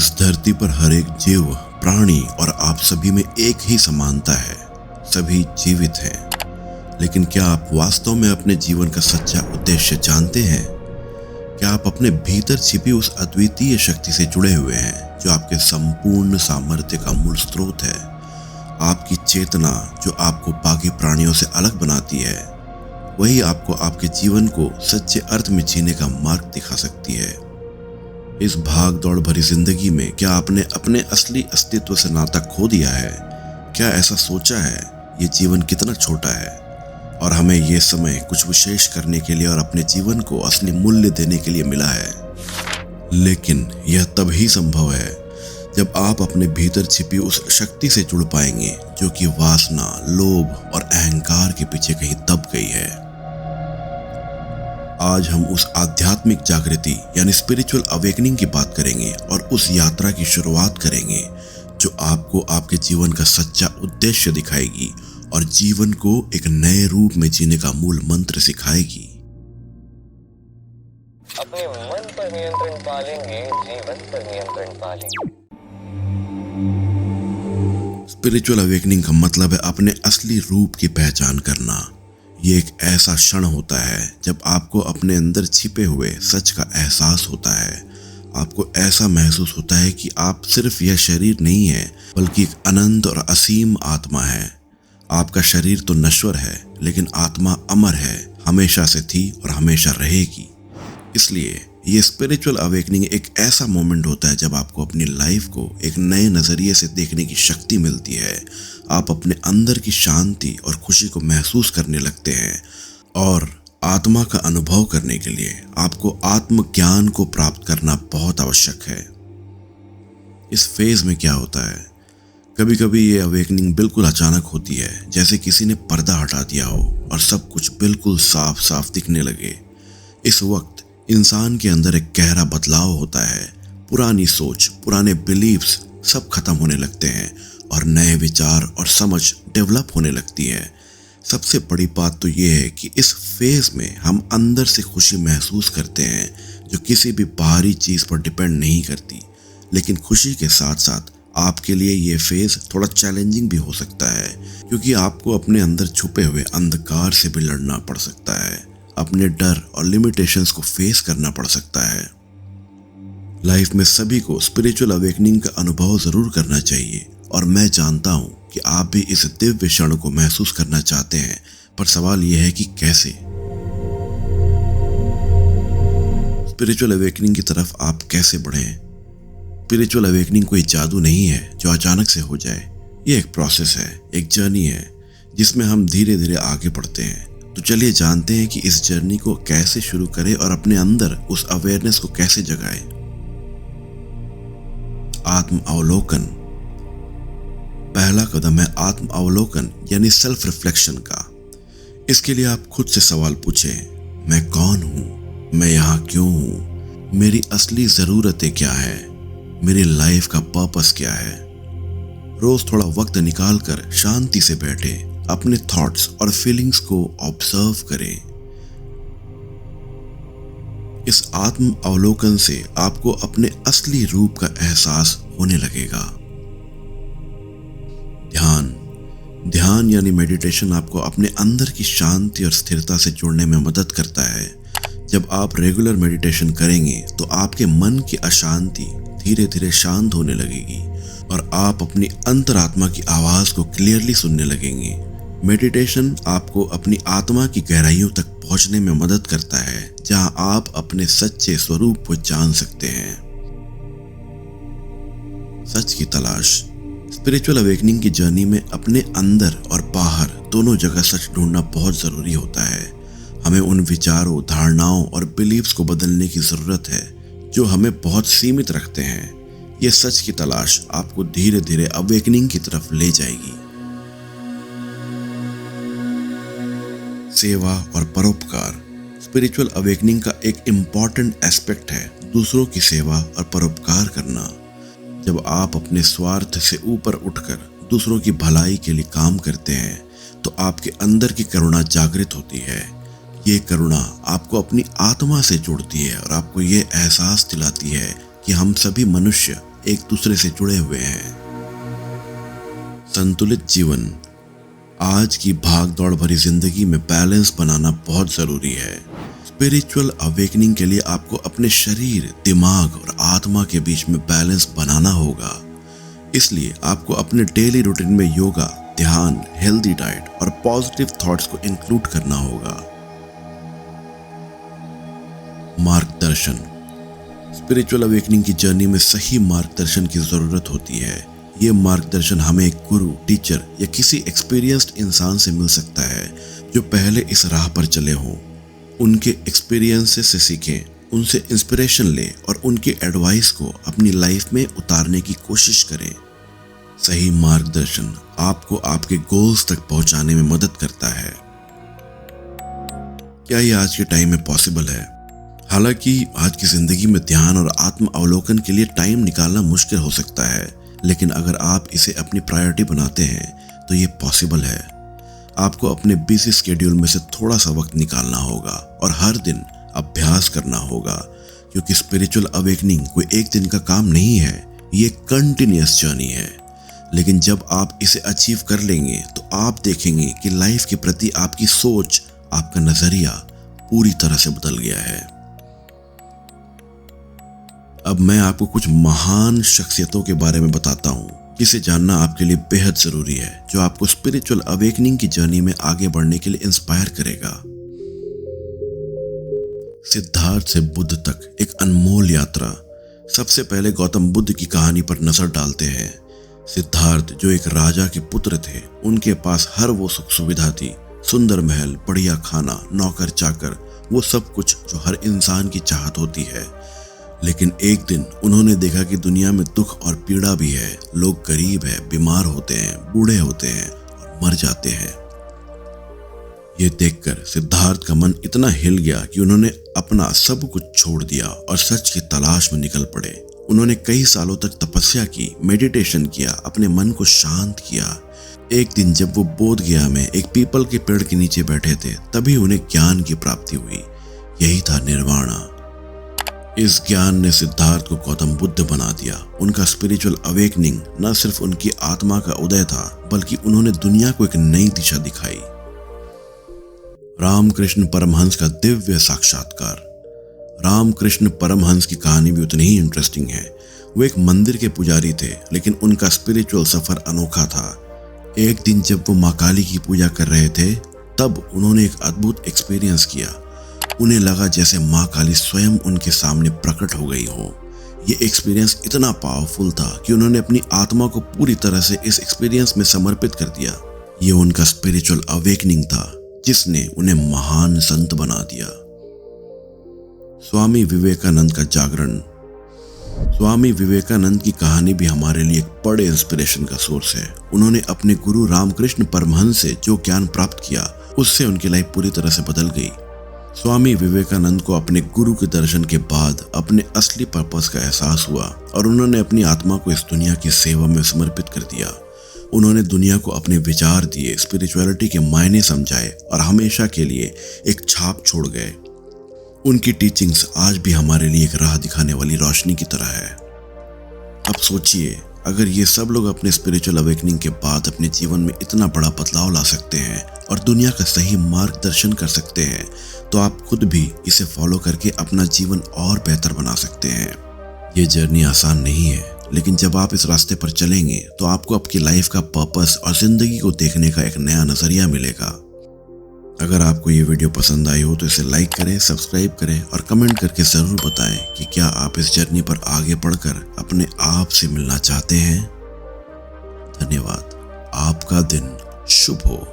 इस धरती पर हर एक जीव, प्राणी और आप सभी में एक ही समानता है। सभी जीवित हैं। लेकिन क्या आप वास्तव में अपने जीवन का सच्चा उद्देश्य जानते हैं? क्या आप अपने भीतर छिपी उस अद्वितीय शक्ति से जुड़े हुए हैं जो आपके संपूर्ण सामर्थ्य का मूल स्रोत है? आपकी चेतना जो आपको बाकी प्राणियों से अलग बनाती है, वही आपको आपके जीवन को सच्चे अर्थ में जीने का मार्ग दिखा सकती है। इस भाग दौड़ भरी जिंदगी में क्या आपने अपने असली अस्तित्व से नाता खो दिया है? क्या ऐसा सोचा है ये जीवन कितना छोटा है और हमें ये समय कुछ विशेष करने के लिए और अपने जीवन को असली मूल्य देने के लिए मिला है? लेकिन यह तभी संभव है जब आप अपने भीतर छिपी उस शक्ति से जुड़ पाएंगे जो कि वासना, लोभ और अहंकार के पीछे कहीं दब गई है। आज हम उस आध्यात्मिक जागृति यानी स्पिरिचुअल अवेकनिंग की बात करेंगे और उस यात्रा की शुरुआत करेंगे जो आपको आपके जीवन का सच्चा उद्देश्य दिखाएगी और जीवन को एक नए रूप में जीने का मूल मंत्र सिखाएगी। अपने मन पर नियंत्रण पालेंगे, जीवन पर नियंत्रण पालेंगे। स्पिरिचुअल अवेकनिंग का मतलब है अपने असली रूप की पहचान करना। ये एक ऐसा क्षण होता है जब आपको अपने अंदर छिपे हुए सच का एहसास होता है। आपको ऐसा महसूस होता है कि आप सिर्फ यह शरीर नहीं है बल्कि एक अनंत और असीम आत्मा है। आपका शरीर तो नश्वर है लेकिन आत्मा अमर है, हमेशा से थी और हमेशा रहेगी। इसलिए ये स्पिरिचुअल अवेकनिंग एक ऐसा मोमेंट होता है जब आपको अपनी लाइफ को एक नए नजरिए से देखने की शक्ति मिलती है। आप अपने अंदर की शांति और खुशी को महसूस करने लगते हैं और आत्मा का अनुभव करने के लिए आपको आत्मज्ञान को प्राप्त करना बहुत आवश्यक है। इस फेज में क्या होता है, कभी कभी ये अवेकनिंग बिल्कुल अचानक होती है, जैसे किसी ने पर्दा हटा दिया हो और सब कुछ बिल्कुल साफ साफ दिखने लगे। इस वक्त इंसान के अंदर एक गहरा बदलाव होता है। पुरानी सोच, पुराने बिलीव्स सब खत्म होने लगते हैं और नए विचार और समझ डेवलप होने लगती है। सबसे बड़ी बात तो ये है कि इस फेज में हम अंदर से खुशी महसूस करते हैं जो किसी भी बाहरी चीज पर डिपेंड नहीं करती। लेकिन खुशी के साथ साथ आपके लिए ये फेज थोड़ा चैलेंजिंग भी हो सकता है, क्योंकि आपको अपने अंदर छुपे हुए अंधकार से भी लड़ना पड़ सकता है। अपने डर और लिमिटेशंस को फेस करना पड़ सकता है। लाइफ में सभी को स्पिरिचुअल अवेकनिंग का अनुभव जरूर करना चाहिए और मैं जानता हूं कि आप भी इस दिव्य क्षण को महसूस करना चाहते हैं, पर सवाल यह है कि कैसे। स्पिरिचुअल अवेकनिंग की तरफ आप कैसे बढ़ें? स्पिरिचुअल अवेकनिंग कोई जादू नहीं है जो अचानक से हो जाए। ये एक प्रोसेस है, एक जर्नी है जिसमें हम धीरे धीरे आगे बढ़ते हैं। तो चलिए जानते हैं कि इस जर्नी को कैसे शुरू करें और अपने अंदर उस अवेयरनेस को कैसे जगाएं। आत्म अवलोकन। पहला कदम है आत्म अवलोकन यानी सेल्फ रिफ्लेक्शन का। इसके लिए आप खुद से सवाल पूछें, मैं कौन हूं? मैं यहाँ क्यों हूं? मेरी असली जरूरतें क्या है? मेरी लाइफ का पर्पस क्या है? रोज थोड़ा वक्त निकालकर शांति से बैठे अपने थॉट्स और फीलिंग्स को ऑब्जर्व करें। इस आत्म अवलोकन से आपको अपने असली रूप का एहसास होने लगेगा। ध्यान यानी मेडिटेशन आपको अपने अंदर की शांति और स्थिरता से जुड़ने में मदद करता है। जब आप रेगुलर मेडिटेशन करेंगे तो आपके मन की अशांति धीरे धीरे शांत होने लगेगी और आप अपनी अंतरात्मा की आवाज को क्लियरली सुनने लगेंगे। मेडिटेशन आपको अपनी आत्मा की गहराइयों तक पहुंचने में मदद करता है, जहां आप अपने सच्चे स्वरूप को जान सकते हैं। सच की तलाश। स्पिरिचुअल अवेकनिंग की जर्नी में अपने अंदर और बाहर दोनों जगह सच ढूंढना बहुत जरूरी होता है। हमें उन विचारों, धारणाओं और बिलीव्स को बदलने की जरूरत है जो हमें बहुत सीमित रखते हैं। यह सच की तलाश आपको धीरे धीरे अवेकनिंग की तरफ ले जाएगी। सेवा और परोपकार। स्पिरिचुअल अवेकनिंग का एक इम्पॉर्टेंट एस्पेक्ट है दूसरों की सेवा और परोपकार करना। जब आप अपने स्वार्थ से ऊपर उठकर दूसरों की भलाई के लिए काम करते हैं तो आपके अंदर की करुणा जागृत होती है। ये करुणा आपको अपनी आत्मा से जोड़ती है और आपको ये एहसास दिलाती है कि हम सभी मनुष्य एक दूसरे से जुड़े हुए हैं। संतुलित जीवन। आज की भाग-दौड़ भरी जिंदगी में बैलेंस बनाना बहुत जरूरी है। स्पिरिचुअल अवेकनिंग के लिए आपको अपने शरीर, दिमाग और आत्मा के बीच में बैलेंस बनाना होगा। इसलिए आपको अपने डेली रूटीन में योगा, ध्यान, हेल्दी डाइट और पॉजिटिव थॉट्स को इंक्लूड करना होगा। मार्गदर्शन। स्पिरिचुअल अवेकनिंग की जर्नी में सही मार्गदर्शन की जरूरत होती है। ये मार्गदर्शन हमें एक गुरु, टीचर या किसी एक्सपीरियंस्ड इंसान से मिल सकता है जो पहले इस राह पर चले हों। उनके एक्सपीरियंसेस से सीखें, उनसे इंस्पिरेशन लें और उनके एडवाइस को अपनी लाइफ में उतारने की कोशिश करें। सही मार्गदर्शन आपको आपके गोल्स तक पहुंचाने में मदद करता है। क्या ये आज के टाइम में पॉसिबल है? हालांकि आज की जिंदगी में ध्यान और आत्म अवलोकन के लिए टाइम निकालना मुश्किल हो सकता है, लेकिन अगर आप इसे अपनी प्रायोरिटी बनाते हैं तो ये पॉसिबल है। आपको अपने बिजी स्केड्यूल में से थोड़ा सा वक्त निकालना होगा और हर दिन अभ्यास करना होगा, क्योंकि स्पिरिचुअल अवेकनिंग कोई एक दिन का काम नहीं है, ये कंटिन्यूअस जर्नी है। लेकिन जब आप इसे अचीव कर लेंगे तो आप देखेंगे कि लाइफ के प्रति आपकी सोच, आपका नजरिया पूरी तरह से बदल गया है। अब मैं आपको कुछ महान शख्सियतों के बारे में बताता हूँ जिसे जानना आपके लिए बेहद जरूरी है, जो आपको स्पिरिचुअल अवेकनिंग की जर्नी में आगे बढ़ने के लिए इंस्पायर करेगा। सिद्धार्थ से बुद्ध तक एक अनमोल यात्रा। सबसे पहले गौतम बुद्ध की कहानी पर नजर डालते हैं। सिद्धार्थ जो एक राजा के पुत्र थे, उनके पास हर वो सुख सुविधा थी, सुंदर महल, बढ़िया खाना, नौकर चाकर, वो सब कुछ जो हर इंसान की चाहत होती है। लेकिन एक दिन उन्होंने देखा कि दुनिया में दुख और पीड़ा भी है। लोग गरीब है, बीमार होते हैं, बूढ़े होते हैं और मर जाते हैं। ये देखकर सिद्धार्थ का मन इतना हिल गया कि उन्होंने अपना सब कुछ छोड़ दिया और सच की तलाश में निकल पड़े। उन्होंने कई सालों तक तपस्या की, मेडिटेशन किया, अपने मन को शांत किया। एक दिन जब वो बोध गया में एक पीपल के पेड़ के नीचे बैठे थे, तभी उन्हें ज्ञान की प्राप्ति हुई। यही था निर्वाणा। इस ज्ञान ने सिद्धार्थ को गौतम बुद्ध बना दिया। उनका स्पिरिचुअल अवेकनिंग न सिर्फ उनकी आत्मा का उदय था, बल्कि उन्होंने दुनिया को एक नई दिशा दिखाई। रामकृष्ण परमहंस का दिव्य साक्षात्कार। रामकृष्ण परमहंस की कहानी भी उतनी ही इंटरेस्टिंग है। वो एक मंदिर के पुजारी थे, लेकिन उनका स्पिरिचुअल सफर अनोखा था। एक दिन जब वो माँ काली की पूजा कर रहे थे, तब उन्होंने एक अद्भुत एक्सपीरियंस किया। उन्हें लगा जैसे माँ काली स्वयं उनके सामने प्रकट हो गई हो। ये एक्सपीरियंस इतना पावरफुल था कि उन्होंने अपनी आत्मा को पूरी तरह से इस एक्सपीरियंस में समर्पित कर दिया। ये उनका स्पिरिचुअल अवेकनिंग था, जिसने उन्हें महान संत बना दिया। स्वामी विवेकानंद का जागरण। स्वामी विवेकानंद की कहानी भी हमारे लिए एक बड़े इंस्पिरेशन का सोर्स है। उन्होंने अपने गुरु रामकृष्ण परमहंस से जो ज्ञान प्राप्त किया, उससे उनकी लाइफ पूरी तरह से बदल गई। स्वामी विवेकानंद को अपने गुरु के दर्शन के बाद अपने असली पर्पस का एहसास हुआ और उन्होंने अपनी आत्मा को इस दुनिया की सेवा में समर्पित कर दिया। उन्होंने दुनिया को अपने विचार दिए, स्पिरिचुअलिटी के मायने समझाए और हमेशा के लिए एक छाप छोड़ गए। उनकी टीचिंग्स आज भी हमारे लिए एक राह दिखाने वाली रोशनी की तरह है। अब सोचिए, अगर ये सब लोग अपने स्पिरिचुअल अवेकनिंग के बाद अपने जीवन में इतना बड़ा बदलाव ला सकते हैं और दुनिया का सही मार्गदर्शन कर सकते हैं, तो आप खुद भी इसे फॉलो करके अपना जीवन और बेहतर बना सकते हैं। ये जर्नी आसान नहीं है, लेकिन जब आप इस रास्ते पर चलेंगे तो आपको आपकी लाइफ का पर्पस और जिंदगी को देखने का एक नया नजरिया मिलेगा। अगर आपको ये वीडियो पसंद आई हो तो इसे लाइक करें, सब्सक्राइब करें और कमेंट करके जरूर बताएं कि क्या आप इस जर्नी पर आगे बढ़कर अपने आप से मिलना चाहते हैं। धन्यवाद। आपका दिन शुभ हो।